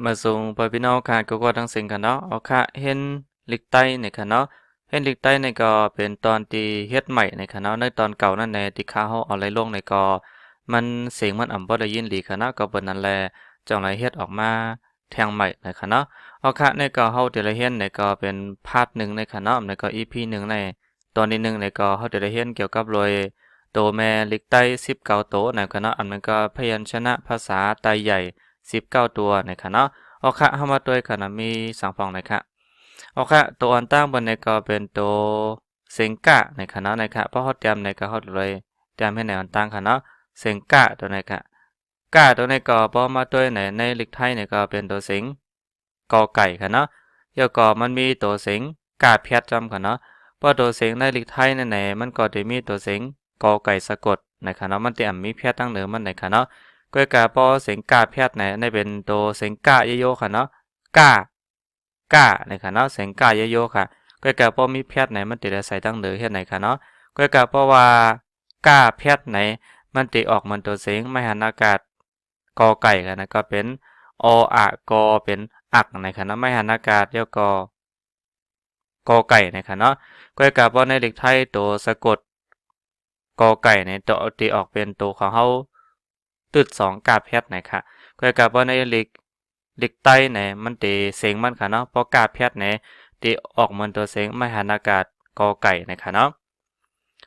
มาส่งปพี่น้องค่ะก็ทั้งสิ่งค่ะเนาะเอาค่ะเห็นลิกใต้ในค่ะเนาะเห็นลิกใต้ในก็เป็นตอนที่เฮ็ดใหม่ในค่ะเนาะในตอนเก่านั่นแหละที่ข้าเฮาเอาไหลลงในก็มันเสียงมันบ่ได้ยินหลีค่ะเนาะก็เบิ่นนั่นแหละจังไรเฮ็ดออกมาแทงใหม่ในค่ะเนาะเอาค่ะในก็เฮาได้เห็นในก็เป็นพาร์ต1ในค่ะเนาะในก็ EP 1ในตอนที่1ในก็เฮาได้เห็นเกี่ยวกับรวยโตแม่ลิกใต้19โตในค่ะเนาะอันนั้นก็พยัญชนะภาษาไทยใหญ่19ตัวในค่ะเนาะ โอเคเข้ามาตัวกันนะมีสองฟองนะครับโอเคตัวอันตั้งบนในก็เป็นตัวเซิงกะในคณะนะครับเพราะเขาเตรียมในก็เขาเลยเตรียมให้ในอันตั้งคณะเซิงกะตัวในครับกะตัวในก็พอมาตัวในลิกไทยในก็เป็นตัวสิงกอไก่คณะเดี๋ยวก็มันมีตัวสิงกะเพียรจำคณะเพราะตัวสิงในลิกไทยในมันก็จะมีตัวสิงกอไก่สะกดในคณะมันเตรียมมีเพียรตั้งเหนือมันในคณะ ก็กาพอเสียงกาแพทย์ในเป็นตัวเสียงกาเยโยค่ะเนาะกากาในค่ะเนาะเสียงกาเยโยค่ะก็กาพอมีแพทย์ไหนมันติดใส่ตั้งเดือเฮ็ดไหนค่ะเนาะก็กาเพราะว่ากาแพทย์ไหนมันติออกมันตัวเสียงไม่หันอากาศกอไก่ค่ะนะก็เป็นออะกอเป็นอักในค่ะเนาะไม่หันอากาศเดียวกอไก่ในค่ะเนาะก็กาพอในเด็กไทยตัวสะกดกอไก่ในตัวตีออกเป็นตัวของเฮา ตึดสองกาแพทย์นะครับก็กับว่าในลิกใต้ไหนมันตีเสียงมันค่ะเนาะเพราะกาแพทย์ไหนตีออกเหมือนตัวเสียงไม่หันอากาศกอไก่นะครับเนาะ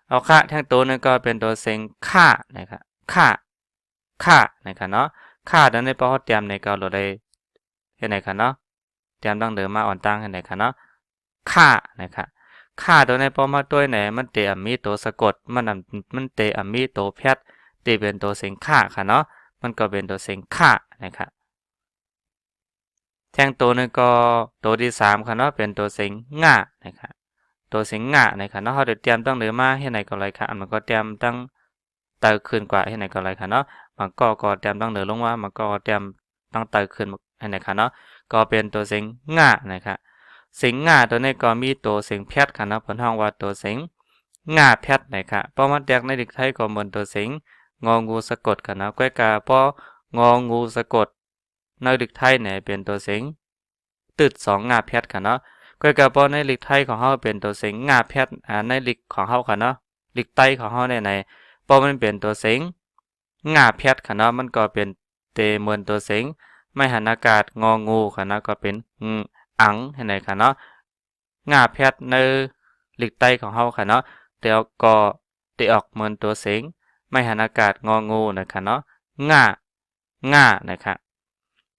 เอาค่าแท่งตัวนึงก็เป็นตัวเสียงค่านะครับค่านะครับเนาะค่าดังในพอเตรียมในก็เราได้เห็นไหนครับเนาะเตรียมตั้งเดิมมาอ่อนตั้งเห็นไหนครับเนาะค่านะครับค่าตัวในพอมาตัวไหนมันเตอมีตัวสะกดมันเตอมีตัวแพทย์ตีเป็นตัวเสียงค่าค่ะเนาะมันก็เป็นตัวเสียงค่านะครับแท่งตัวนึงก็ตัวที่3ค่ะเนาะเป็นตัวเสียงง่านะครับตัวเสียงง่านะครับเนาะเขาจะเตรียมตั้งเรือมาให้ไหนก็ไรค่ะมันก็เตรียมตั้งเติขึ้นกว่าให้ไหนก็ไรค่ะเนาะมันก็เตรียมตั้งเรือลงมามันก็เตรียมตั้งเติขึ้นให้ไหนค่ะเนาะก็เป็นตัวเสียงง่านะครับเสียงง่าตัวนี้ก็มีตัวเสียงแพทย์ค่ะเนาะผลห้องว่าตัวเสียงง่าแพทย์นะครับเพราะมันแตกในเด็กไทยก็เหมือนตัวเสียงงองูสะกดกันนะก้อยกาพององูสะกดในลิกไทยเนี่ยเป็นตัวเสียงตึด2งาแพทย์ค่ะเนาะก้อยกาพอในลิกไทยของเขาเป็นตัวเสียงงาแพทย์ในลิกของเขาค่ะเนาะลิกไตของเขาในพอมันเป็นตัวเสียงงาแพทย์ค่ะเนาะมันก็เป็นเตเหมือนตัวเสียงไม่หันอากาศงองูค่ะเนาะก็เป็นอังให้ไหนค่ะเนาะงาแพทย์ในลิกไตของเขาค่ะเนาะเดี๋ยวก็เตออกเหมือนตัวเสียงไม่หันอากาศงองูนะคะเนาะง่านะครับ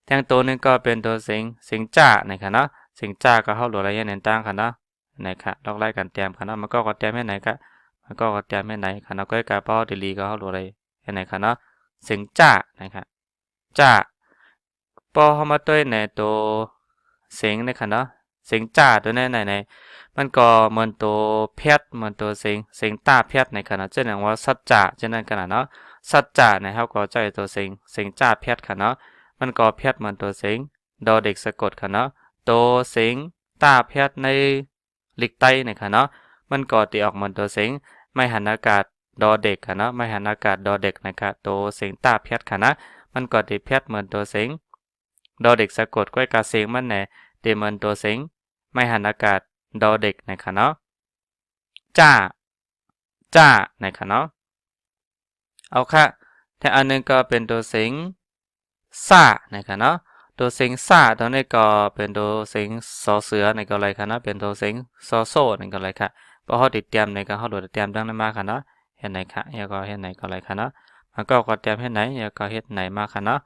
แทงตัวนึงก็เป็นตัวเสียงจ้านะครับเนาะเสียงจ้าก็เข้าหลวอะไรอย่างต่างๆค่ะเนาะนะครับลอกไล่กันเตรียมค่ะเนาะมันก็เตรียมให้ไหนก็มันก็เตรียมให้ไหนค่ะเนาะก็กาเป้าดีลีก็เข้าหลวอะไรให้ไหนค่ะเนาะเสียงจ้านะครับจ้าพอเข้ามาตัวในตัวเสียงนะครับเนาะเสียงจ้าตัวไหนมันก็เหมือนตัวแพทย์เหมือนตัวเสียงตาแพทย์ในขณะเช่นอย่างว่าสัจจะเช่นนั้นขนาดเนาะสัจจะนะครับก็ใจตัวเสียงจ้าแพทย์ค่ะเนาะมันก็แพทย์เหมือนตัวเสียงดอเด็กสะกดค่ะเนาะตัวเสียงตาแพทย์ในลิกไตนะคะเนาะมันก็ตีออกเหมือนตัวเสียงไม่หันอากาศดอเด็กค่ะเนาะไม่หันอากาศดอเด็กนะครับตัวเสียงตาแพทย์ค่ะนะมันก็ตีแพทย์เหมือนตัวเสียงดอเด็กสะกดก้อยกาเสียงมันเนี่ยตีเหมือนตัวเสียงไม่หันอากาศดอเด็กนะครับเนาะจ้านะครับเนาะเอาค่ะแต่อันนึงก็เป็นตัวเสียงซ่านะครับเนาะตัวเสียงซ่าตัวนี้ก็เป็นตัวเสียงซอเสือในก็อะไรครับเนาะเป็นตัวเสียงซอโซ่ในก็อะไรครับเพราะเขาติดเตรียมในก็เขาโดดเตรียมดังนั้นมาครับเนาะเห็นไหนครับแล้วก็เห็นไหนก็อะไรครับเนาะมันก็เตรียมเห็นไหนแล้วก็เห็นไหนมาครับเนาะ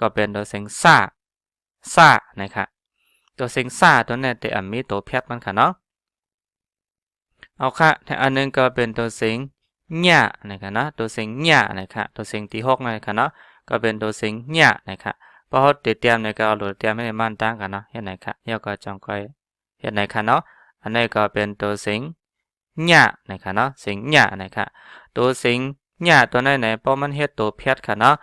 ก็เป็นตัวเสียงซ่านะครับตัวเสียงซ่าตัวนี้แต่มีตัวแพทมันครับเนาะเอาค่ะแต่อันนึงก็เป็นตัวเสียงหญ่นะครับนะตัวเสียงหญ่นะครับตัวเสียงที่6นะครับเนาะก็เป็นตัวเสียงหญ่นะครับพอเขาติดเตรียมในก็เอาโหลดเตรียมให้มันตั้งกันเนาะเห็นไหนครับเดี๋ยวก็จงค่อยเห็นไหนครับเนาะอันนี้ก็เป็นตัวเสียงหญ่นะครับเนาะเสียงหญ่นะครับตัวเสียงหญ่ตัวไหนพอมันเฮ็ดตัวแพทค่ะเนาะ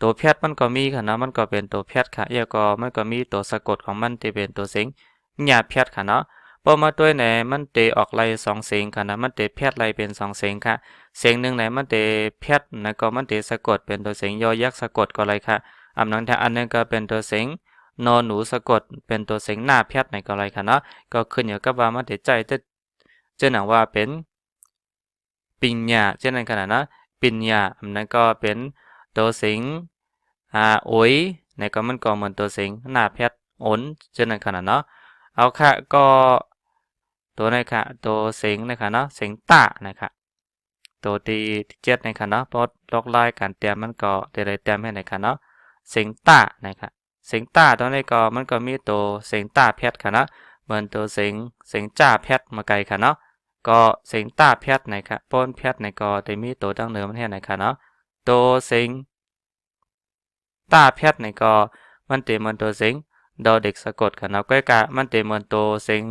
ตัวแพทมันก็มีค่ะเนาะมันก็เป็นตัวแพทค่ะแล้วก็มันก็มีตัวสะกดของมันที่เป็นตัวเสียงหญ่แพทค่ะเนาะ พอมาตัวไหนมันเตะออกไล่2เสียงค่ะนะมันเตะแพทย์ไล่เป็น2เสียงค่ะเสียงหนึ่งไหนมันเตะแพทย์นะก็มันเตะสะกดเป็นตัวเสียงยอยักษ์สะกดก็ไรค่ะ นั้นถ้าอันนึงก็เป็นตัวเสียงนอหนูสะกดเป็นตัวเสียงหน้าแพทย์ในก็ไรค่ะเนาะก็ขึ้นอยู่กับว่ามันจะใจจะหนังว่าเป็นปิญญาเช่นนั้นขนาดนะปิญญาอันนั้นก็เป็นตัวเสียงโอยในก็มันก็เหมือนตัวเสียงหน้าแพทย์โอนเช่นนั้นขนาดเนาะเอาค่ะก็ตัวนี้ค่ะตัวเสียงนะคะเนาะเสียงตานะคะตัวที่เจ็ดนะคะเนาะเพราะลอกลายการเตรียมมันก็ได้เตรียมให้นะคะเนาะเสียงตานะคะเสียงตาตัวนี้ก็มันก็มีตัวเสียงตาแพทย์ค่ะเนาะเหมือนตัวเสียงจ้าแพทย์มาไกลค่ะเนาะก็เสียงตาแพทย์นะครับป้นแพทย์ในก็จะมีตัวตั้งเนื้อมันให้นะคะเนาะตัวเสียงตาแพทย์ในก็มันเต็มเหมือนตัวเสียงดอเด็กสะกดค่ะเนาะก้อยกามันเต็มเหมือนตัวเสียง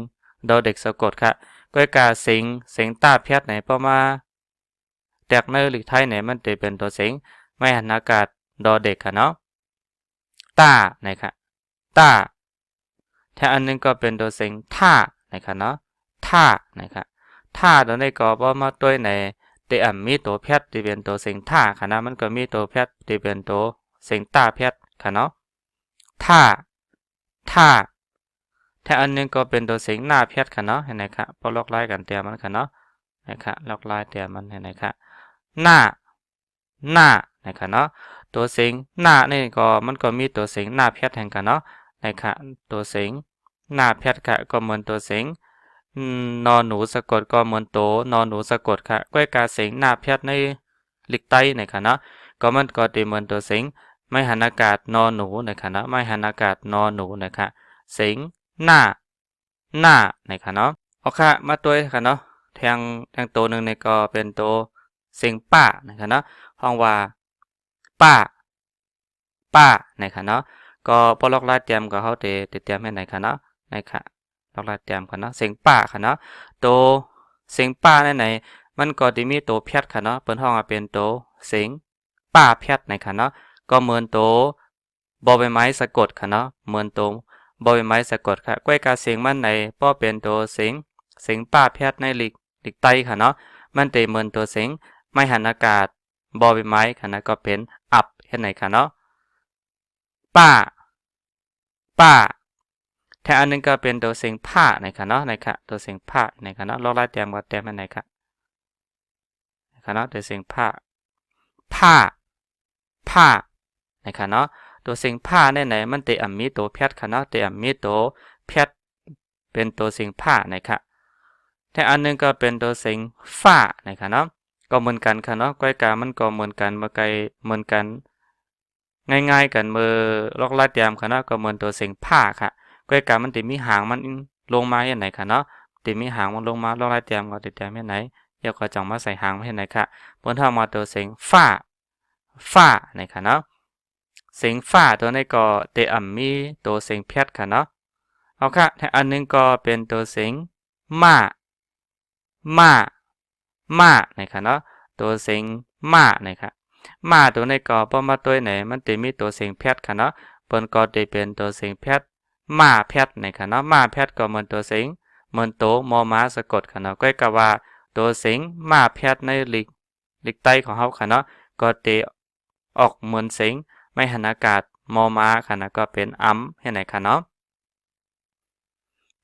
ดอเด็กสะกดค่ะก้อยกาเสียงตาแพทย์ในพอมาแตกเนื้อหรือไทยในมันจะเป็นตัวเสียงไม่หันอากาศดอเด็กค่ะเนาะตานะครับตาแถ้อันนึงก็เป็นตัวเสียงท่านะครับเนาะท่านะครับท่าตัวนี้ก็พอมาตัวในแต่มีตัวแพทย์ที่เป็นตัวเสียงท่าค่ะนะมันก็มีตัวแพทย์ที่เป็นตัวเสียงตาแพทย์ค่ะเนาะท่าถ้าอันนึงก็เป็นตัวเสียงหน้าแพทย์ค่ะเนาะเห็นไหมครับพอลอกไล่กันเตรียมมันค่ะเนาะนะครับลอกไล่เตรียมมันเห็นไหมครับหน้านะครับเนาะตัวเสียงหน้านี่ก็มันก็มีตัวเสียงหน้าแพทย์แห่งกันเนาะนะครับตัวเสียงหน้าแพทย์ค่ะก็เหมือนตัวเสียงนอนหนูสะกดก็เหมือนตัวนอนหนูสะกดค่ะก้อยกาเสียงหน้าแพทย์ในลิกไตนะครับเนาะก็มันก็ตีเหมือนตัวเสียงไม่หันอากาศนอนหนูนะครับเนาะไม่หันอากาศนอนหนูนะครับเสียงหน้านะครับเนาะโอเคมาตัวค่ะเนาะแทงตัวหนึ่งในก็เป็นตัวเสียงป้านะครับเนาะห้องว่าป้านะครับเนาะก็พอลอกลายเตรียมก็เขาเตรียมให้ไหนค่ะเนาะนะครับลอกลายเตรียมค่ะเนาะเสียงป้าค่ะเนาะตัวเสียงป้าในไหนมันก็จะมีตัวแพทย์ค่ะเนาะเปิ้นห้องเป็นตัวเสียงป้าแพทย์นะคะเนาะก็เหมือนตัวบอใบไม้สะกดค่ะเนาะเหมือนตัวบอใบไม้สะกดค่ะก้อยกาเสียงมันในป้อเป็นตัวเสียงป้าแพทย์ในหลีกไตค่ะเนาะมันเตเหมือนตัวเสียงไม่หันอากาศบอใบไม้ค่ะนะก็เป็นอับเห็นไหนค่ะเนาะป้าแทนอันนึงก็เป็นตัวเสียงผ้านะครับเนาะนะครับตัวเสียงผ้านะครับเนาะลอกไล่เตรียมก็เตรียมอันไหนครับนะครับเนาะตัวเสียงผ้านะครับเนาะตัวเสียงผ้าในไหนมันเตมีตัวแพทย์ค่ะเนาะเตมีตัวแพทย์เป็นตัวเสียงผ้านะครับแทนอันนึงก็เป็นตัวเสียงฟ้านะครับเนาะก็เหมือนกันค่ะเนาะก้อยกามันก็เหมือนกันเมื่อไกลเหมือนกันง่ายๆกันมือลอกไล่เตรียมค่ะเนาะก็เหมือนตัวเสียงผ้าค่ะก้อยกามันติมีหางมันลงมาอย่างไหนค่ะเนาะติมีหางมันลงมาลอกไล่เตรียมก็ติเตรียมอย่างไหนเดี๋ยวก็จังมาใส่หางไว้ให้ไหนค่ะบนท่ามาตัวเสียงฟ้านะคะเนาะเสียงฟ้าตัวนี้ก็เตมีตัวเสียงแพทย์ค่ะเนาะเอาค่ะแต่อันนึงก็เป็นตัวเสียงม้านะคะเนาะตัวเสียงม้านะคะม้าตัวนี้ก็พอมาตัวไหนมันติมีตัวเสียงแพทย์ค่ะเนาะเปิ้นก็ติเป็นตัวเสียงแพทย์ม้าแพทย์นะคะเนาะม้าแพทย์ก็เหมือนตัวเสียงเหมือนโตมอม้าสะกดค่ะเนาะก็กะว่าตัวเสียงม้าแพทย์ในลิกไตของเฮาค่ะเนาะก็เตออกเหมือนเสียงไม่หันอากาศมอม้าค่ะนะก็เป็นให้ไหนค่ะเนาะ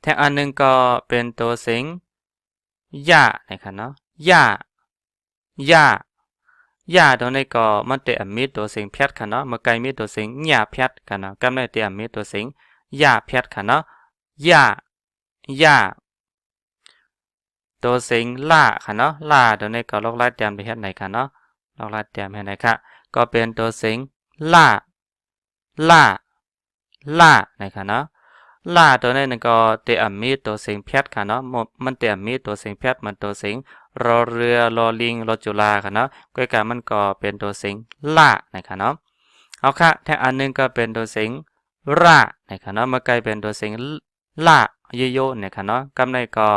แทอันนึงก็เป็นตัวเสียงย่านะคะเนาะย่าตัวนี้ก็มันเตมีตัวเสียงแพทย์ค่ะเนาะเมื่อไกลมีตัวเสียงหญ้าแพทย์ค่ะเนาะก็ไม่เตมีตัวเสียงหญ้าแพทย์ค่ะเนาะย่าตัวเสียงล่าค่ะเนาะล่าตัวนี้ก็ลอกไล่เตรียมไปเฮ็ดไหนค่ะเนาะลอกไล่เตรียมให้ไหนค่ะก็เป็นตัวเสียงล่านะคะเนาะล่าตัวนี้ก็เตมีตัวเสียงแพทย์ค่ะเนาะมันเตมีตัวเสียงแพทย์มันตัวเสียงรอเรือรอลิงรอจุฬาค่ะเนาะก้อยกามันก็เป็นตัวเสียงล่านะคะเนาะเอาค่ะแทนอันนึงก็เป็นตัวเสียงรานะคะเนาะมาไกลเป็นตัวเสียงล่าเยโยนะคะเนาะกำในก็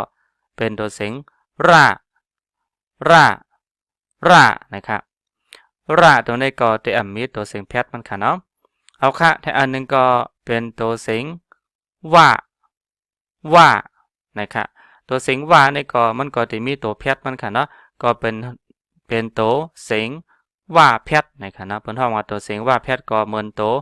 เป็นตัวเสียงรานะครับราตัวนี้ก็เตมีตัวเสียงแพทย์มันค่ะเนาะเอาค่ะแทนอันนึงก็เป็นตัวเสียงว่านะครับตัวเสียงว่านี่ก็มันก็จะมีตัวแพทย์มันค่ะเนาะก็เป็นตัวเสียงว่าแพทย์นะครับเนาะเพิ่นฮ้องว่าตัวเสียงว่าแพทย์ก็เหมือนตัว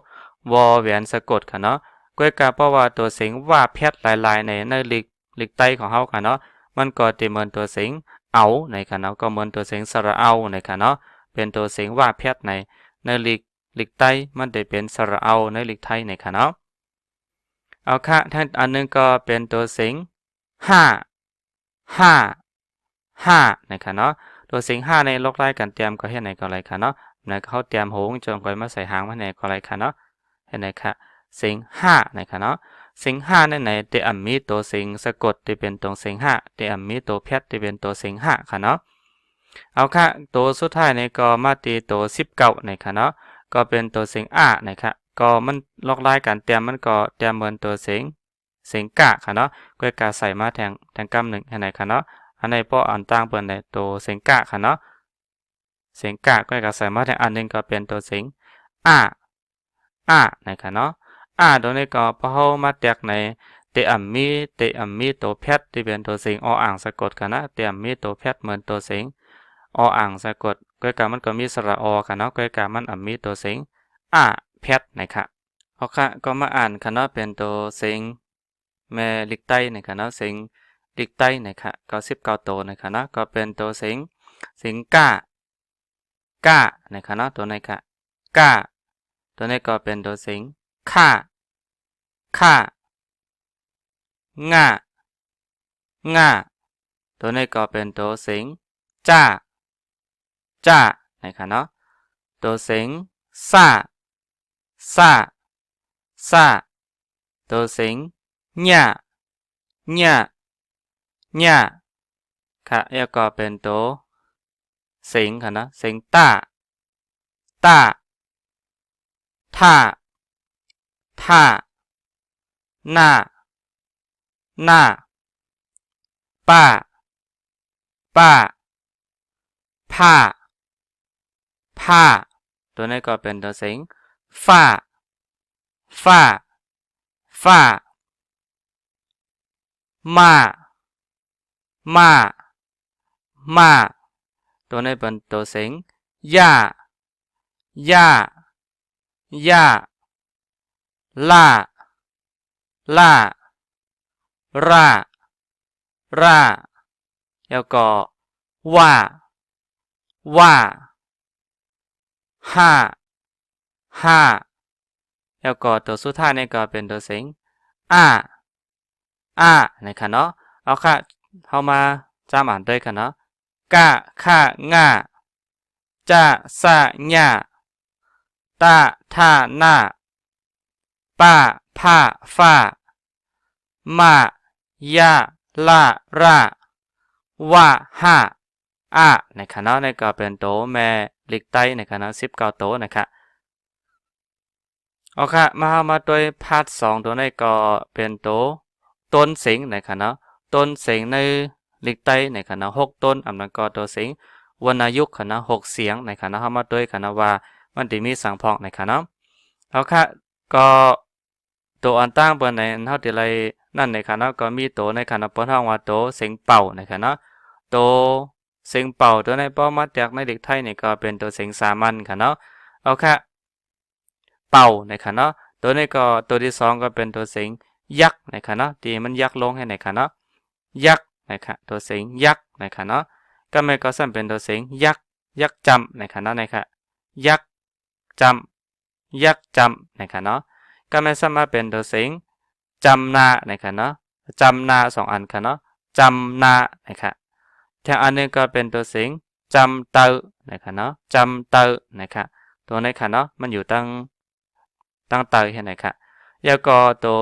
วอแหวนสะกดค่ะเนาะก้วยกาเพราะว่าตัวเสียงว่าแพทหลายๆในลิกไตของเฮาค่ะเนาะมันก็จะเหมือนตัวเสียงเอาในค่ะเนาะก็เหมือนตัวเสียงสระเอาในค่ะเนาะเป็นตัวเสียงว่าแพทในลิกไตมันได้เป็นสระเอาในลิกไทยในค่ะเนาะเอาค่ะทั้งอันนึงก็เป็นตัวเสียงห้าห้าห้านะคะเนาะตัวเสียงห้าในลกไล่กันเตรียมก็เฮ็ดไหนก็ไรค่ะเนาะนะเขาเตรียมโหงจนก่อยมาใส่หางมาไหนก็ไรค่ะเนาะเฮ็ดไหนค่ะเสียงห้านะคะเนาะเสียงห้าในไหนเตอมีตัวเสียงสะกดที่เป็นตัวเสียงห้าเตอมีตัวแพทที่เป็นตัวเสียงห้าค่ะเนาะเอาค่ะตัวสุดท้ายในก็มาตีตัว19นะคะเนาะก็เป็นตัวเสียงนะคะก็มันลอกไล่กันเตรียมมันก็เตรียมเหมือนตัวเสียงกะค่ะเนาะก็กาใส่มาแทงกำหนึ่งเฮ็ดไหนค่ะเนาะอันในป้ออันต่างเปิ้นในตัวเสียงกะค่ะเนาะเสียงกะก็ใส่มาแทงอันนึงก็เป็นตัวเสียงนะคะเนาะตัวนี้ก็พอเฮามาแตกในเตอมีตัวแพทที่เป็นตัวเสียงออ่างสะกดค่ะนะเตอมีตัวแพทเหมือนตัวเสียงออ่างสะกดก็กามันก็มีสระอค่ะเนาะก็กามันมีตัวเสียงแพทนะคะเอาค่ะก็มาอ่านค่ะเนาะเป็นตัวเสียงแม่ลิกไตนะคะเนาะเสียงลิกไตนะคะก็19ตัวนะคะเนาะก็เป็นตัวเสียงก้านะคะเนาะตัวนี้ค่ะก้าตัวนี้ก็เป็นตัวเสียงค่าง่าตัวนี้ก็เป็นตัวเสียงจ้านะคะเนาะตัวเสียงซ่าตัวเสียงญ่าค่ะแล้วก็เป็นตัวเสียงค่ะนะเสียงท่าหน้าป้าผ้าตัวนี้ก็เป็นตัวเสียงฟ้ามาตัวนี้เป็นตัวเสียงย่าล่าร่าแล้วก็ว่าห้าแล้วก็ตัวสุดท้ายนี่ก็เป็นตัวเสียงนะคะเนาะเอาค่ะเฮามาจำอ่านด้วยกันเนาะกะค่าง่าจะสะญาตาท่าหน้าป้าผ้าฟ้ามายาลาราว่าห้านะคะเนาะนี่ก็เป็นโตแม่ลิกไตนะคะเนาะ19โตนะคะเอาค่ะมาด้วยพาร์ท2ตัวนี้ก็เป็นโตต้นเสียงนะคะเนาะต้นเสียงในลิกไตนะคะเนาะ6ต้นอันนั้นก็ตัวเสียงวรรณยุกต์ค่ะเนาะ6เสียงนะคะเนาะเฮามาด้วยค่ะเนาะว่ามันสิมีสังพองนะคะเนาะเอาค่ะก็ตัวอันตั้งเปิ้นในเฮาสิไล่นั่นนะคะเนาะก็มีตัวในค่ะเนาะเปิ้นฮ้องว่าโตเสียงเป่านะคะเนาะโตเสียงเป่าตัวในป้อมาจากในเด็กไทยนี่ก็เป็นตัวเสียงสามัญค่ะเนาะเอาค่ะเป่านะคะเนาะตัวนี้ก็ตัวที่2ก็เป็นตัวเสียงยักษ์นะคะเนาะที่มันยักษ์ลงให้นะคะเนาะยักษ์นะคะตัวเสียงยักษ์นะคะเนาะก็ไม่ก็ซ้ำเป็นตัวเสียงยักษ์จำนะคะเนาะนะคะยักษ์จำนะคะเนาะก็ไม่สามารถเป็นตัวเสียงจำนานะคะเนาะจำนา2อันค่ะเนาะจำนานะคะแถวอันนึงก็เป็นตัวเสียงจำเตอนะคะเนาะจำเตอนะคะตัวนี้ค่ะเนาะมันอยู่ตั้งเตอเห็นไหมคะแล้วก็ตัว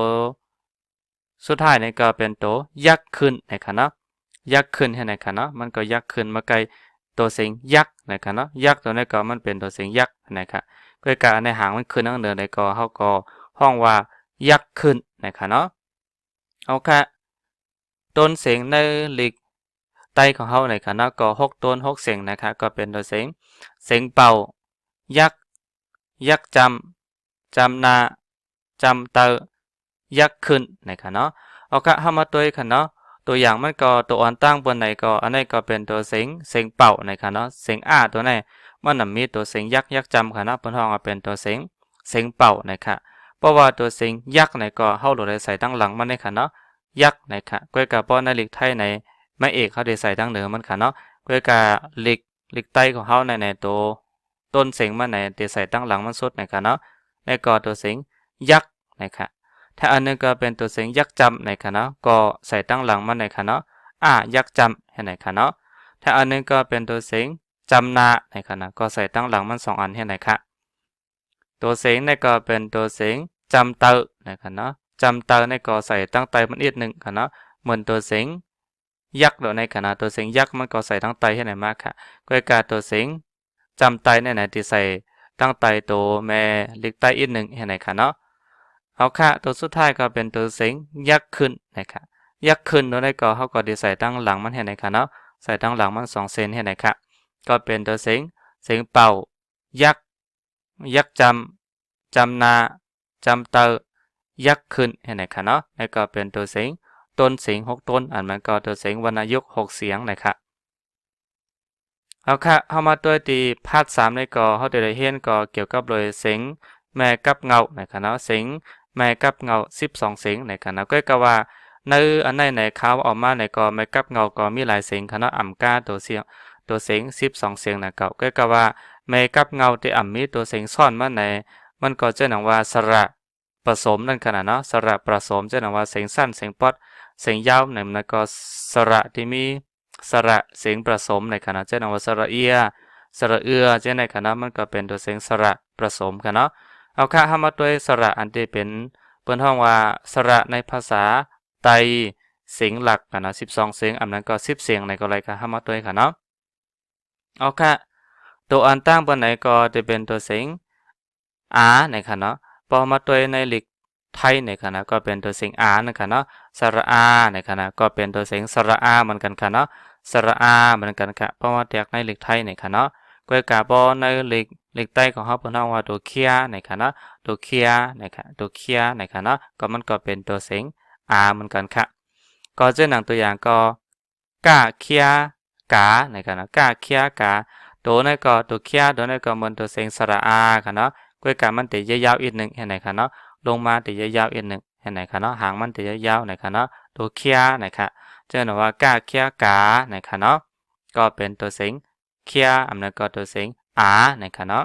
สุดท้ายนี่ก็เป็นตัวยักษ์ขึ้นนะคะเนาะยักษ์ขึ้นเห็นไหมคะเนาะมันก็ยักษ์ขึ้นมาไกลตัวเสียงยักษ์นะคะเนาะยักษ์ตัวนี้ก็มันเป็นตัวเสียงยักษ์นะคะก็การในหางมันขึ้นนั่งเดินในก็เฮาก็ห้องว่ายักษ์ขึ้นนะคะเนาะเอาค่ะต้นเสียงในลิกไตของเฮานะคะเนาะก็6ต้น6เสียงนะคะก็เป็นตัวเสียงเป่ายักษ์จำนาจำเตอยักษ์ขึ้นนะคะเนาะเอาค่ะเฮามาตัวค่ะเนาะตัวอย่างมันก็ตัวอ่อนตั้งบนไหนก็อันนี้ก็เป็นตัวเสียงเป่านะคะเนาะเสียงตัวนี้มันมีตัวเสียงยักษ์จำค่ะเนาะเพิ่นฮ้องว่าเป็นตัวเสียงเป่านะคะ ราะว่าตัวเสียงยักษ์ในก็เฮาโหลดได้ใส่ตั้งหลังมันในค่ะเนาะยักษ์ในค่ะก้อยกะป้อในลิกไทยในไม่เอกเขาได้ใส่ตั้งเหนือมันค่ะเนาะก้อยกะลิกไตของเฮาในตัวต้นเสียงมันในได้ใส่ตั้งหลังมันสุดในค่ะเนาะในก็ตัวเสียงยักษ์ในค่ะถ้าอันนึงก็เป็นตัวเสียงยักษ์จำในค่ะเนาะก็ใส่ตั้งหลังมันในค่ะเนาะยักษ์จำให้ไหนค่ะเนาะถ้าอันนึงก็เป็นตัวเสียงจำนาในค่ะนะก็ใส่ตั้งหลังมัน2อันให้ไหนค่ะตัวเสียงในก็เป็นตัวเสียงจำเตอนะครับเนาะจำเตอในก็ใส่ตั้งไตมันอีกหนึ่งค่ะเนาะเหมือนตัวเสียงยักษ์โดยในขณะตัวเสียงยักษ์มันก็ใส่ตั้งไตให้ไหนมากค่ะก็การตัวเสียงจำไตในไหนที่ใส่ตั้งไตตัวแม่ลิกไตอีกหนึ่งให้ไหนค่ะเนาะเอาค่ะตัวสุดท้ายก็เป็นตัวเสียงยักษ์ขึ้นนะครับยักษ์ขึ้นโดยในก็เขาก็ได้ใส่ตั้งหลังมันให้ไหนค่ะเนาะใส่ตั้งหลังมัน2เซนให้ไหนค่ะก็เป็นตัวเสียงเป่ายักษ์จำนาจำเตอยักษ์ขึ้นเห็นไหมคะเนาะแล้วก็เป็นตัวเสียงต้นเสียง6ต้นอันมันก็ตัวเสียงวรรณยุกต์6เสียงนะครับเอาค่ะเข้ามาตัวที่พาร์ท3ในก็เขาได้เห็นก็เกี่ยวกับเลยเสียงแม่กับเงานะครับเนาะเสียงแม่กับเงา12เสียงนะครับเนาะก็ว่าในอันไหนเขาออกมาในก็แม่กับเงาก็มีหลายเสียงค่ะเนาะอ่ำก้าตัวเสียง12เสียงนะก็ว่าแม่กับเงาที่อ่ำมีตัวเสียงซ่อนมาในมันก็จะหนังว่าสระผสมนั่นขนาดเนาะสระผสมจะหนังว่าเสียงสั้นเสียงป๊อดเสียงยาวในมันก็สระที่มีสระเสียงผสมในขณะจะหนังว่าสระเอียสระเอือจะในขณะมันก็เป็นตัวเสียงสระผสมกันเนาะเอาค่ะเข้ามาตัวสระอันที่เป็นเปิ้นห้องว่าสระในภาษาไตเสียงหลักกันนะ12เสียงอันนั้นก็10เสียงในก็ไรค่ะเข้ามาตัวค่ะเนาะเอาค่ะตัวอันตั้งบนไหนก็จะเป็นตัวเสียงในค่ะเนาะพอมาตัวในหลีกไทยในค่ะนะก็เป็นตัวเสียงนะคะเนาะสระในค่ะนะก็เป็นตัวเสียงสระเหมือนกันค่ะเนาะสระเหมือนกันค่ะเพราะว่าแตกในหลีกไทยในค่ะเนาะก็กาบอในหลีกใต้ของเขาเป็นว่าตัวเคียในค่ะเนาะตัวเคียในค่ะตัวเคียในค่ะเนาะก็มันก็เป็นตัวเสียงเหมือนกันค่ะก็เช่นหนังตัวอย่างก็กาเคียกาในค่ะนะกาเคียกาตัวนั้นก็ตัวเคียตัวนั้นก็มันตัวเสียงสระค่ะเนาะก็การมันติยาวๆอีกหนึ่งเห็นไหมคะเนาะลงมาติยาวๆอีกหนึ่งเห็นไหมคะเนาะหางมันติยาวๆนะคะเนาะตัวเคียนะคะเจอหนูว่ากาเคียกานะคะเนาะก็เป็นตัวเสียงเคียอันนั้นก็ตัวเสียงนะคะเนาะ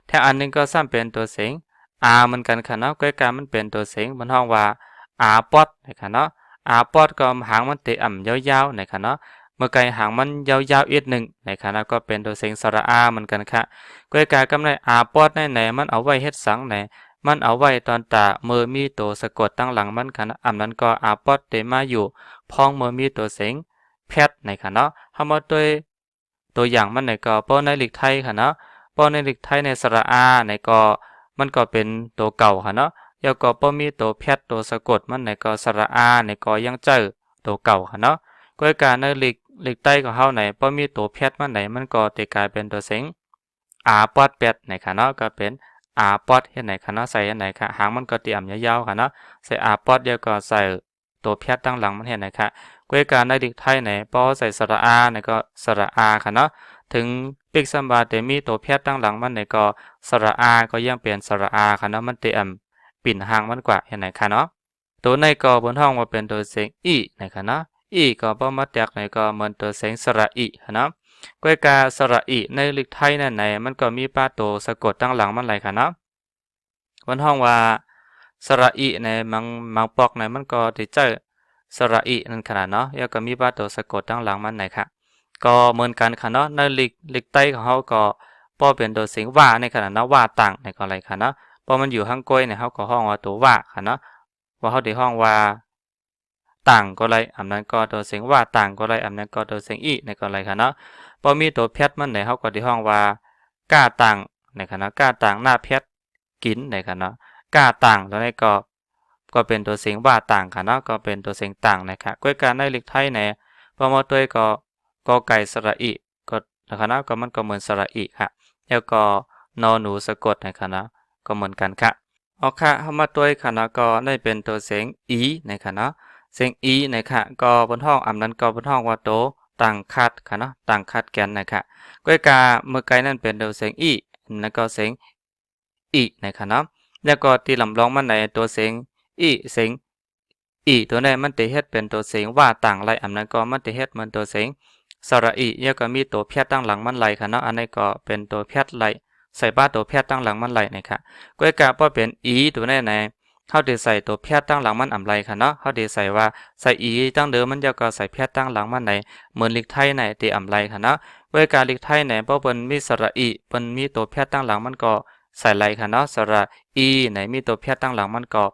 ถ้าอันนึงก็ซ้ำเป็นตัวเสียงเหมือนกันค่ะเนาะก็การมันเป็นตัวเสียงมันห้องว่าปอดนะคะเนาะปอดก็หางมันติยาวๆนะคะเนาะเมื่อไกลหางมันยาวๆอีกหนึ่งนะคะนะก็เป็นตัวเสียงสระเหมือนกันค่ะก็การกำไรปอดในมันเอาไว้เฮ็ดสังในมันเอาไว้ตอนตาเมื่อมีตัวสะกดตั้งหลังมันค่ะนะนั้นก็ปอดเตมาอยู่พ้องเมื่อมีตัวเสียงแพทในค่ะเนาะเฮามาตัวอย่างมันในก็ป้อในหลีกไทยค่ะเนาะป้อในหลีกไทยในสระในก็มันก็เป็นตัวเก่าค่ะเนาะแล้วก็ป้อมีตัวแพทตัวสะกดมันในก็สระในก็ยังเจอตัวเก่าค่ะเนาะก็การในหลีกใต้ของเฮาไหนพอมีตัวแพทมันไหนมันก็จะกลายเป็นตัวเสียงปอดแปดในค่ะเนาะก็เป็นปอดเฮ็ดไหนค่ะเนาะใส่อันไหนค่ะหางมันก็เตรียมยาวๆค่ะเนาะใส่ปอดเดียวก็ใส่ตัวแพทตั้งหลังมันเฮ็ดไหนค่ะก็การในหลีกไทยไหนพอใส่สระในก็สระค่ะเนาะถึงปิกซัมบาเตมีตัวแพทตั้งหลังมันไหนก็สระก็ยังเป็นสระค่ะเนาะมันเตรียมปิ่นหางมันกว่าเฮ็ดไหนค่ะเนาะตัวในก็บนห้องว่าเป็นตัวเสียงนะคะเนาะก็บ่มาแตกในก็เหมือนตัวเสียงสระนะก้อยกาสระในหลีกไทยนั่นไหนมันก็มีป้าโตสะกดตั้งหลังมันไหลค่ะเนาะวันห้องว่าสระในมังปอกในมันก็ติเจอสระนั่นขนาดเนาะแล้วก็มีป้าโตสะกดตั้งหลังมันไหนค่ะก็เหมือนกันค่ะเนาะในหลีกใต้ของเขาก็ป้อเป็นตัวเสียงว่าในขนาดเนาะว่าต่างในก็อะไรค่ะเนาะพอมันอยู่ข้างก้อยเนี่ยเขาก็ห้องว่าตัวว่าค่ะเนาะว่าเขาได้ห้องว่าต่างก็ไรอันนั้นก็ตัวเสียงว่าต่างก็ไรอันนั้นก็ตัวเสียงในก็ไรค่ะเนาะพอมีตัวแพทมันไหนเขาก็ที่ห้องว่ากล้าต่างในคณะกล้าต่างหน้าแพทกินในคณะกล้าต่างตัวนี้ก็เป็นตัวเสียงว่าต่างค่ะเนาะก็เป็นตัวเสียงต่างนะคะก้อยการในหลีกไทยไหนพอมาตัวก็ไก่สระก็นะคะก็มันก็เหมือนสระค่ะแล้วก็นอหนูสะกดในคณะก็เหมือนกันค่ะเอาค่ะเข้ามาตัวค่ะเนาะก็ได้เป็นตัวเสียงในคณะเสียงนะคะก็บนห้องนั้นก็บนห้องว่าโตต่างคัดค่ะเนาะต่างคัดแกนนะคะก้อยกาเมื่อไกลนั่นเป็นตัวเสียงแล้วก็เสียงนะคะเนาะ แล้วก็ตีลำลองมันในตัวเสียงอีเสียงอีตัวนี้มันจะเฮ็ดเป็นตัวเสียงว่าต่างไรอันนั้นก็มันจะเฮ็ดเหมือนตัวเสียงสระอีแล้วก็มีตัวเพียดตั้งหลังมันไหลค่ะเนาะอันนี้ก็เป็นตัวเพียดไหลใส่บ้าตัวเพียดตั้งหลังมันไหลนะครับก็กะพอเป็นอีตัวนี้ในเขาได้ใส่ตัวเพียดตั้งหลังมันอ่ำไรค่ะเนาะเขาได้ใส่ว่าใส่อีตั้งเดิมมันจะก็ใส่เพียดตั้งหลังมันไหนเหมือนลิกไทยไหนตีอ่ำไรค่ะเนาะก็กะลิกไทยไหนเพราะเป็นมีสระอีเป็นมีตัวเพียดตั้งหลังมันก็ใส่ไรค่ะเนาะสระอีไหนมีตัวเพียดตั้งหลังมันก็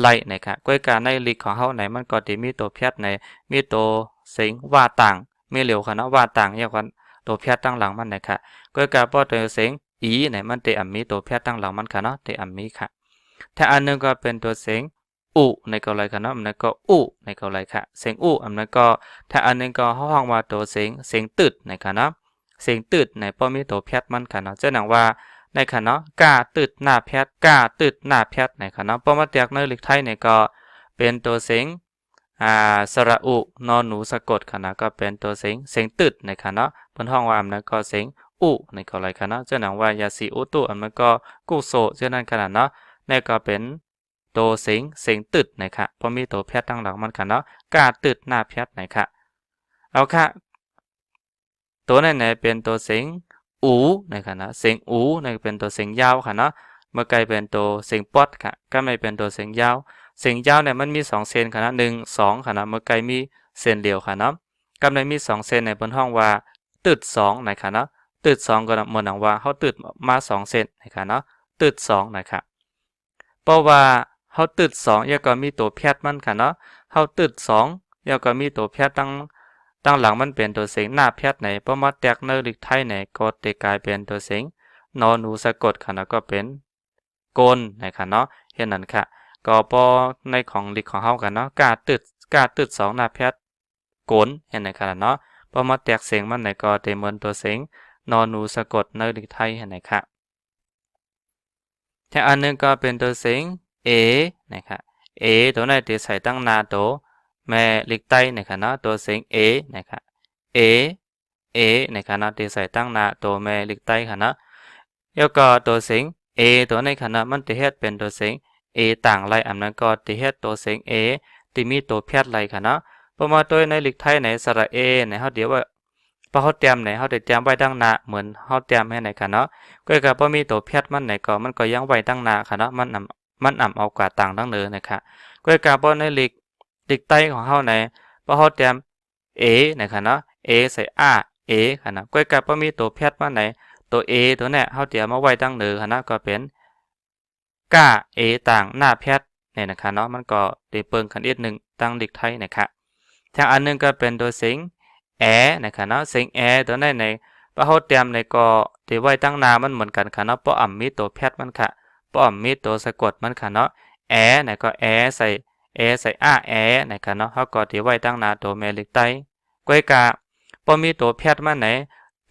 ไล่นะครับก็การในลิกของเขาไหนมันก็จะมีตัวเพียดในมีตัวเสียงว่าต่างไม่เร็วค่ะเนาะว่าต่างอย่างกันตัวเพียดตั้งหลังมันนะครับก็การพอตัวเสียงอีไหนมันเตอ่ำมีตัวเพียดตั้งหลังมันค่ะเนาะเตอ่ำมีค่ะถ้าอันนึงก็เป็นตัวเสียงอุในเกาหลีค่ะเนาะอันนั้นก็อุในเกาหลีค่ะเสียงอุอันนั้นก็ถ้าอันนึงก็ห้องว่าตัวเสียงตืดในค่ะเนาะเสียงตืดในพอมีตัวเพียดมันค่ะเนาะเจ้าหนังว่าในค่ะเนาะกาตืดหน้าเพียดกาตืดหน้าเพียดในค่ะเนาะพอมาเตียกในลิกไทยเนี่ยก็เป็นตัวเสียงสระอุนอนหนูสะกดค่ะนะก็เป็นตัวเสียงตึดในค่ะเนาะบนห้องว่าอันนั้นก็เสียงอุในก็ไรค่ะเนาะเจ้าหนังว่ายาสีอุตุอันนั้นก็กุโซเจ้านั้นขนาดเนาะนี่ก็เป็นตัวเสียงตึดนะครับพอมีตัวแพทย์ตั้งหลังมันค่ะเนาะกาตึดหน้าแพทย์นะครับเอาค่ะตัวไหนเป็นตัวเสียงอูนะครับนะเสียงอูในเป็นตัวเสียงยาวค่ะเนาะเมื่อไกลเป็นตัวเสียงป๊อดค่ะก็ไม่เป็นตัวเสียงยาวเสียงยาวเนี่ยมันมี2เซนค่ะนะ1 2ค่ะนะเมื่อไกลมีเส้นเดียวค่ะเนาะกำลังมี2เซนในบนห้องว่าตึด2นะคะเนาะตึด2ก็เหมือนว่าเขาตึดมา2เซนนะคะเนาะตึด2นะครับเพราะว่าเขาตึด2แล้วก็มีตัวแพทย์มันค่ะเนาะเขาตึด2แล้วก็มีตัวแพทย์ตั้งหลังมันเป็นตัวเสียงหน้าแพทย์ไหนเพราะมาแตกเนอริกไทยไหนก็จะกลายเป็นตัวเสียงนอหนูสะกดค่ะเนาะก็เป็นโกนนะคะเนาะเห็นนั้นค่ะก็พอในของลิกของเฮากันเนาะกาตึด2หน้าแพทย์โกนเห็นไหนค่ะเนาะพอมาแตกเสียงมันไหนก็จะเหมือนตัวเสียงนอหนูสะกดในลิกไทยเห็นไหนค่ะแต่อันนึงก็เป็นตัวเสียงเอนะครับเอตัวไหนที่ใส่ตั้งหน้าตัวแม่ลิกไตนะครับเนาะตัวเสียงเอนะครับเอเอนะครับเนาะที่ใส่ตั้งหน้าตัวแม่ลิกไตค่ะเนาะแล้วก็ตัวเสียงเอตัวในขณะมันจะเฮ็ดเป็นตัวเสียงเอต่างไรอันนั้นก็จะเฮ็ดตัวเสียงเอที่มีตัวแพทย์ไรค่ะเนาะเพราะว่าตัวในลิกไทยในสระเอในเฮาเดี๋ยวว่าพอเฮาเตรียมไหนเฮาได้เตรียมไว้ดังหน้าเหมือนเฮาเตรียมให้ไหนค่ะเนาะก็ก็บ่มีตัวแพทย์มันไหนก็มันก็ยังไว้ดังหน้าค่ะเนาะมันเอากว่าต่างดังเนินนะคะก็ก็บ่ในลิกไตของเฮาไหนพอเฮาเตรียมเอนะคะเนาะเอใส่อาเอค่ะนะก็ก็บ่มีตัวแพทย์มันไหนตัวเอตัวเนี้ยเฮาเตรียมมาไว้ดังเนินค่ะนะก็เป็นกาเอต่างหน้าแพทย์เนี่ยนะคะเนาะมันก็ได้เปิงกันอีกนึงตั้งลิกไทยนะคะทางอันนึงก็เป็นตัวเสียงแอนะครับเนาะเสียงแอตัวนั้นในพอเฮาเตรียมในก็ที่ไว้ตั้งหน้ามันเหมือนกันค่ะเนาะเพราะอ่ำมีตัวแพทย์มันค่ะเพราะอ่ำมีตัวสะกดมันค่ะเนาะแอเนี่ยก็แอใส่แอนะครับเนาะเฮาก็ที่ไว้ตั้งหน้าตัวแม่ลิกไตก้อยกะพอมีตัวแพทย์มันไหน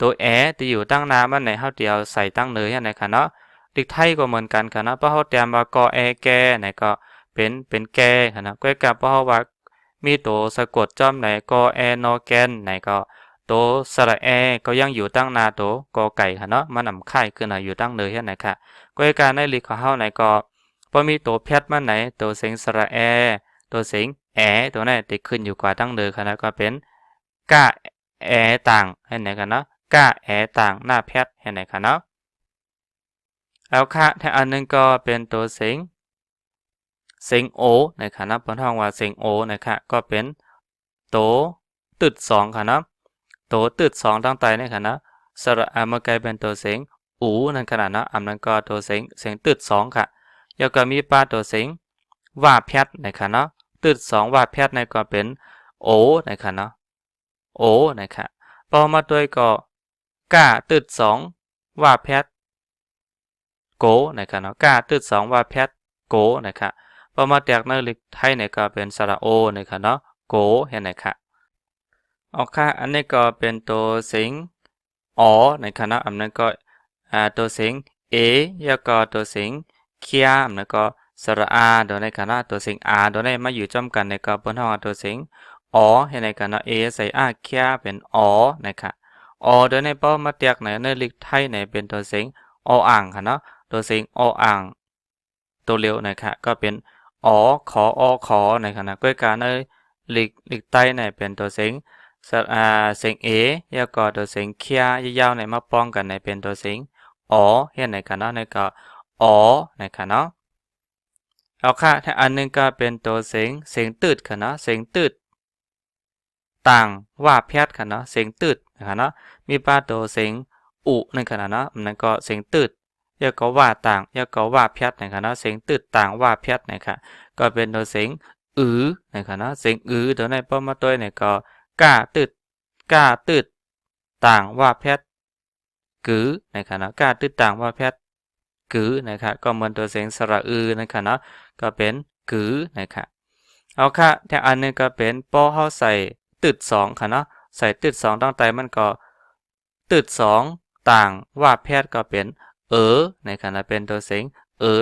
ตัวแอที่อยู่ตั้งหน้ามันไหนเฮาเดียวใส่ตั้งเลยนะคะเนาะลิกไทยก็เหมือนกันค่ะเนาะเพราะเฮาเตรียมว่ากอแอแกเนี่ยก็เป็นแกค่ะนะก้อยกะเพราะเฮาว่ามีตัวสะกดจอมไหนกอแอนอแกนไหนก็ตัวสระแอก็ยังอยู่ตั้งหน้าตัวกอไก่ค่ะเนาะมันนำค่ายขึ้นอยู่ตั้งเลยนะคะก้อยกะในลิกของเฮาไหนก็พอมีตัวแพทย์มันไหนตัวเสียงสระแอตัวเสียงแอตัวนั้นติดขึ้นอยู่กว่าตั้งเลยค่ะนะก็เป็นกะแอต่างให้ไหนกันเนาะกะแอต่างหน้าแพทย์ให้ไหนค่ะเนาะแล้วค่ะถ้าอันนึงก็เป็นตัวเสียงโอนะครับนะบนห้องว่าเสียงโอนะครับก็เป็นโตตึด2ค่ะนะโตตึด2ตั้งแต่นี่ค่ะนะสระเมื่อไกลเป็นตัวเสียงอูนั่นขนาดนะอันนั้นก็ตัวเสียงตึด2ค่ะแล้วก็มีป้าตัวเสียงว่าแพทนะครับเนาะตึด2ว่าแพทในก็เป็นโอนะครับเนาะโอนะครับพอมาด้วยก็กาตึด2ว่าแพทโกนะครับเนาะกาตึด2ว่าแพทโกนะครับพอมาแตกในลิกไทยเนี่ยก็เป็นสระโอนะครับเนาะโกเห็นไหมครับเอาค่ะอันนี้ก็เป็นตัวเสียงอ๋อนะครับเนาะอันนั้นก็ตัวเสียงเอแล้วก็ตัวเสียงเคียอันนั้นก็สระอาโดยในคณะตัวเสียงอาโดยในมาอยู่จอมกันในก็บนห้องตัวเสียงอ๋อเห็นไหมครับเนาะเอใส่อาเคียเป็นอ๋อนะครับอ๋อโดยในป้อมาแตกในลิกไทยเนี่ยเป็นตัวเสียงออ่างค่ะเนาะตัวเสียงออ่าง ตัวเร็วนะครับก็เป็นอ๋อขออขอนะครับนะด้วยการหลีกใต้เนี่ยเป็นตัวเสียงเสียงเอแล้วก็ตัวเสียงเคียยาวๆเนี่ยมาป้องกันเนี่ยเป็นตัวเสียงอ๋อเห็นนะครับเนาะในก็อ๋อนะครับเนาะเอาค่ะถ้าอันนึงก็เป็นตัวเสียงตืดค่ะเนาะเสียงตืดต่างว่าแพทย์ค่ะเนาะเสียงตืดนะคะเนาะมีป้าตัวเสียงอุนั่นค่ะเนาะนั่นก็เสียงตืดแล้วก็ว่าต่างแล้วก็ว่าแพทย์นะคะเนาะเสียงตืดต่างว่าแพทย์นะคะก็เป็นตัวเสียงนะคะเนาะเสียงตัวในป้อมาตัวเนี่ยก็กล้าตืดกล้าตืดต่างว่าแพทย์นะคะเนาะกล้าตืดต่างว่าแพทย์นะครับก็เหมือนตัวเสียงสระนะคะเนาะก็เป็นนะคะเอาค่ะแต่อันนึงก็เป็นป้อเฮาใส่ตึดสองค่ะเนาะใส่ตึดสองตั้งแต่มันก็ตึดสองต่างว่าแพทย์ก็เป็นนะครับนะเป็นตัวเสียง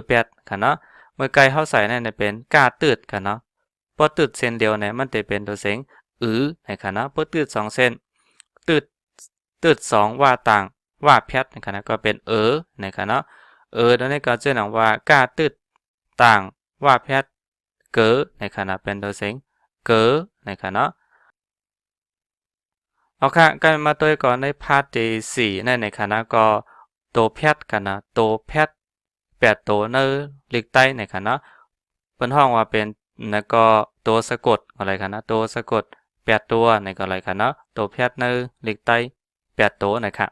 แพทย์ค่ะเนาะเมื่อไกลเฮาใส่นั่นเป็นกล้าตึดค่ะเนาะพอตึดเส้นเดียวเนี่ยมันจะเป็นตัวเสียงนะคะเนาะพอตึดสองเส้นตึดสองว่าต่างว่าแพทย์นะคะนะก็เป็นนะคะเนาะตอนนี้ก็จะหนังว่ากล้าตึดต่างว่าแพทย์นะครับนะเป็นตัวเสียงนะครับเนาะเอาค่ะกันมาตัวก่อนในพาร์ทที่สี่ในนะครับนะก็ตัวแพทย์กันนะตัวแพทย์ตัวในลิกใต้นะครับเนาะเป็นห้องว่าเป็นแล้วก็ตัวสะกดอะไรกันนะตัวสะกดตัวในก็อะไรกันเนาะตัวแพทย์ในลิกใต้ตัวนะครับ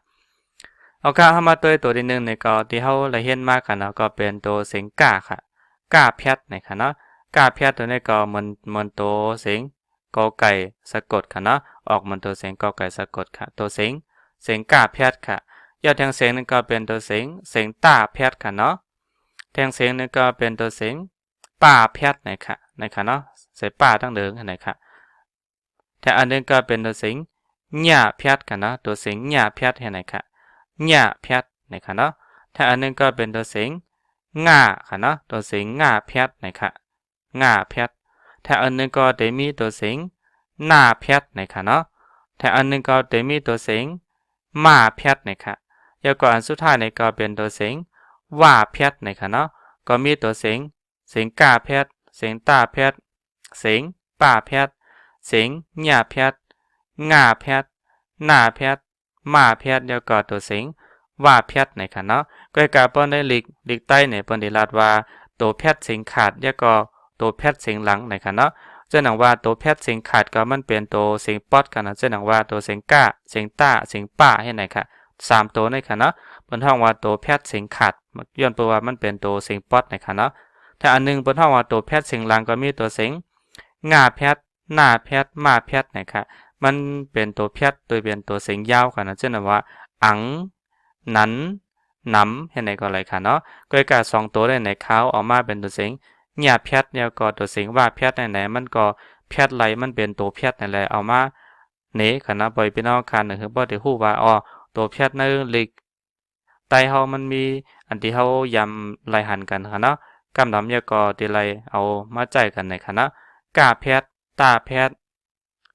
เอาค่ะเข้ามาตัวที่หนึ่งในก็ที่เขาได้เห็นมากกันนะก็เป็นตัวเสียงก้าค่ะก้าแพทย์นะครับเนาะก้าแพทย์ตัวนี้ก็มันตัวเสียงกอไก่สะกดค่ะเนาะออกมันตัวเสียงกอไก่สะกดค่ะตัวเสียงก้าแพทย์ค่ะยอดแทงเสียงนึงก็เป็นตัวเสียงต้าแพทย์ค่ะเนาะแทงเสียงนึงก็เป็นตัวเสียงป่าแพทย์นะคะเนาะใส่ป่าตั้งเดิมนะคะแต่อันนึงก็เป็นตัวเสียงหญ้าแพทย์ค่ะเนาะตัวเสียงหญ้าแพทย์นะคะหญ้าแพทย์นะคะเนาะถ้าอันนึงก็เป็นตัวเสียงง่าค่ะเนาะตัวเสียงง่าแพทย์นะคะง่าแพทย์ถ้าอันนึงก็จะมีตัวเสียงหน้าแพทย์นะคะเนาะถ้าอันนึงก็จะมีตัวเสียงมาแพทย์นะคะแล้วก็อันสุดท้ายเนี่ยก็เป็นตัวเสียงว่าแพทย์นะคะเนาะก็มีตัวเสียงกาแพทย์เสียงตาแพทย์เสียงป่าแพทย์เสียงหญ้าแพทย์ง่าแพทย์หน้าแพทย์มาแพทย์แล้วก็ตัวเสียงว่าแพทย์นะคะเนาะก็กาป้อนได้ลิกใต้เนี่ยเปิ้นได้ลาดว่าตัวแพทย์เสียงขาดแล้วก็ตัวแพทย์เสียงหลังนะคะเนาะเจ้าหนังว่าตัวแพทย์เสียงขาดก็มันเป็นตัวเสียงป๊อดกันนะเจ้าหนังว่าตัวเสียงก้าเสียงต้าเสียงป่าให้ไหนค่ะ3ตัวนี่ค่ะเนาะเปิ้นฮ้องว่าตัวแพทย์เสียงขาดย้อนเพราะว่ามันเป็นตัวเสียงป๊อดนะคะเนาะถ้าอันนึงเปิ้นฮ้องว่าตัวแพทย์เสียงหลังก็มีตัวเสียงง่าแพทย์หน้าแพทย์มาแพทย์นะคะมันเป็นตัวแพทย์โดยเป็นตัวเสียงยาวค่ะนะเจ้าหนังว่าอังนั้นนำให้ไหนก็อะไรค่ะเนาะก็กา2ตัวได้ในเขาออกมาเป็นตัวเสียงหญ้าแพทย์แล้วก็ตัวเสียงว่าแพทย์ไหนมันก็แพทย์ไหลมันเป็นตัวแพทย์นั่นแหละเอามาค่ะนะบ่อยพี่น้องคันคือบ่ได้ฮู้ว่าตัวแพทย์ในลิกไตเฮามันมีอันที่เฮายำไล่หันกันค่ะเนาะกำดำแล้วก็ที่ไล่เอามาใจกันในค่ะเนาะกาแพทย์ตาแพทย์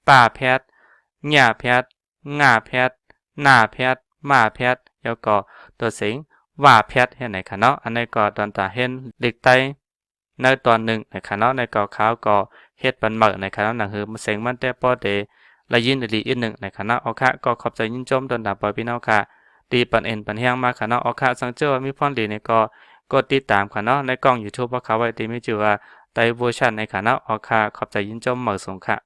ป่าแพทย์หญ้าแพทย์ง่าแพทย์หน้าแพทย์มาแพทย์แล้วก็ตัวเสียงว่าแพทย์ให้ไหนค่ะเนาะอันนี้ก็ตอนตาเห็นเด็กไตในตอนหนึ่งนะคะเนาะในก่อขาวก็เฮ็ดปันเหมอนะคะเนาะหนังคือเสียงมันแต่ปอเตละยินดีอีกหนึ่งนะคะเนาะเอาค่ะก็ขอบใจยินชมตอนตาปอยพี่น้องค่ะตีปันเอ็นปันแห้งมากค่ะเนาะเอาค่ะสังเจอว่ามีพรดีเนี่ยก็กดติดตามค่ะเนาะในกล้อง YouTube ว่าเขาไว้ตีไม่จือว่าไตเวอร์ชันในค่ะเนาะเอาค่ะขอบใจยินชมเหมอสงค่ะ